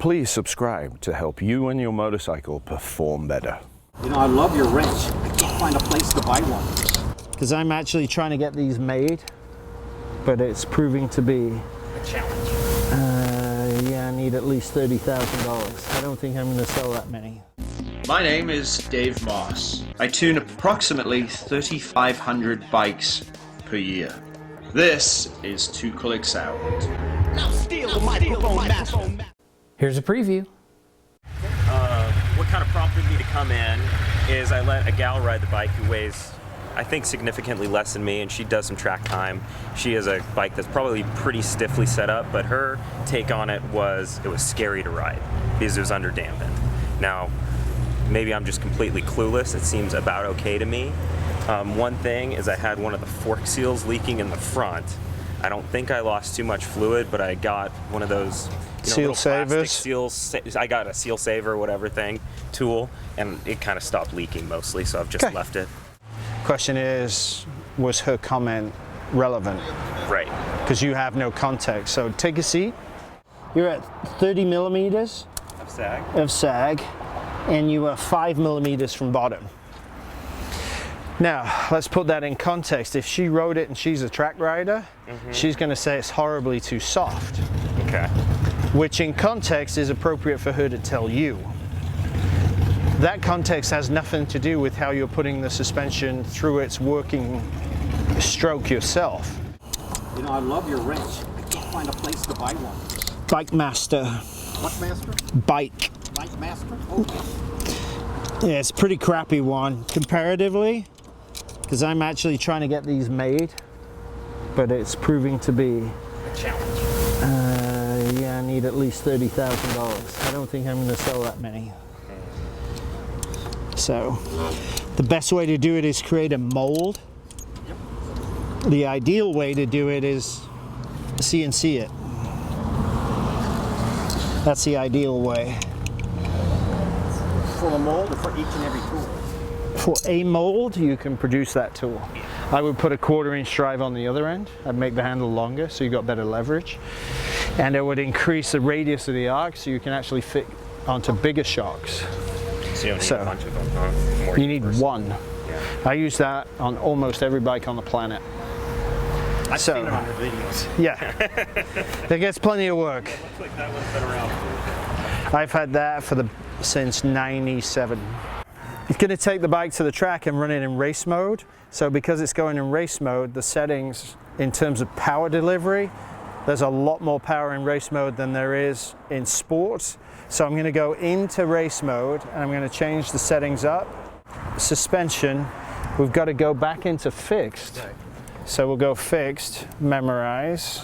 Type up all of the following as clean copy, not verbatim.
Please subscribe to help you and your motorcycle perform better. You know, I love your wrench. I can't find a place to buy one. Because I'm actually trying to get these made, but it's proving to be A challenge. yeah, I need at least $30,000. I don't think I'm going to sell that many. My name is Dave Moss. I tune approximately 3,500 bikes per year. This is Two Clicks Out. Here's a preview. What kind of prompted me to come in is I let a gal ride the bike who weighs, I think, significantly less than me, and she does some track time. She has a bike that's probably pretty stiffly set up, but her take on it was scary to ride because it was under dampened. Now, maybe I'm just completely clueless. It seems about okay to me. One thing is I had one of the fork seals leaking in the front. I don't think I lost too much fluid, but I got one of those Seal savers. Seals. I got a seal saver, whatever thing, tool, and it kind of stopped leaking mostly, so I've just left it. Question is, was her comment relevant? Right. Because you have no context. So take a seat. You're at 30 millimeters of sag, and you are 5 millimeters from bottom. Now, let's put that in context. If she rode it and she's a track rider, she's going to say it's horribly too soft. Okay. Which in context is appropriate for her to tell you. That context has nothing to do with how you're putting the suspension through its working stroke yourself. You know, I love your wrench. I can't find a place to buy one. Bike Master. What master? Bike. Bike master? Okay. Yeah, it's a pretty crappy one comparatively, because I'm actually trying to get these made, but it's proving to be A challenge. yeah, I need at least $30,000. I don't think I'm going to sell that many. So the best way to do it is create a mold. The ideal way to do it is CNC it. That's the ideal way. For a mold or for each and every tool? For a mold, you can produce that tool. I would put a 1/4-inch drive on the other end. I'd make the handle longer so you got better leverage. And it would increase the radius of the arc so you can actually fit onto bigger shocks. So you don't need a bunch of them, huh? More You need universal. one. Yeah. I use that on almost every bike on the planet. I've seen it on your videos. Yeah, it gets plenty of work. Looks like that one's been around. I've had that since '97. You're going to take the bike to the track and run it in race mode. So because it's going in race mode, the settings in terms of power delivery, there's a lot more power in race mode than there is in sports. So I'm going to go into race mode and I'm going to change the settings up. Suspension, we've got to go back into fixed. So we'll go fixed, memorize.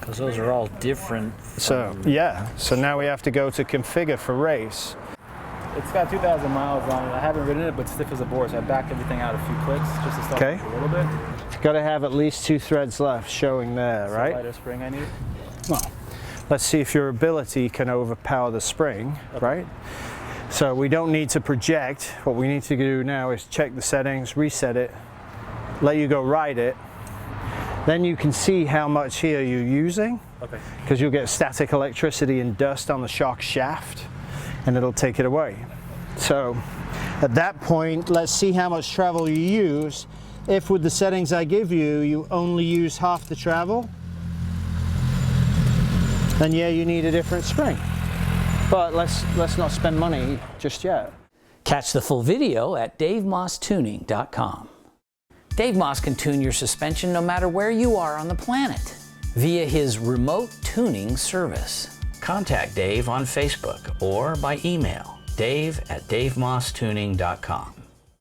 Because those are all different. So yeah, so now we have to go to configure for race. It's got 2,000 miles on it. I haven't ridden it, but stiff as a board, so I backed everything out a few clicks just to start Okay. with a little bit. Got to have at least 2 threads left showing there, It's a right? lighter spring I need. Well, let's see if your ability can overpower the spring, right? So we don't need to project. What we need to do now is check the settings, reset it, let you go ride it. Then you can see how much here you're using, Okay. because you'll get static electricity and dust on the shock shaft, and it'll take it away. So at that point, let's see how much travel you use. If with the settings I give you, you only use half the travel, then yeah, you need a different spring. But let's not spend money just yet. Catch the full video at DaveMossTuning.com. Dave Moss can tune your suspension no matter where you are on the planet via his remote tuning service. Contact Dave on Facebook or by email, dave@DaveMossTuning.com.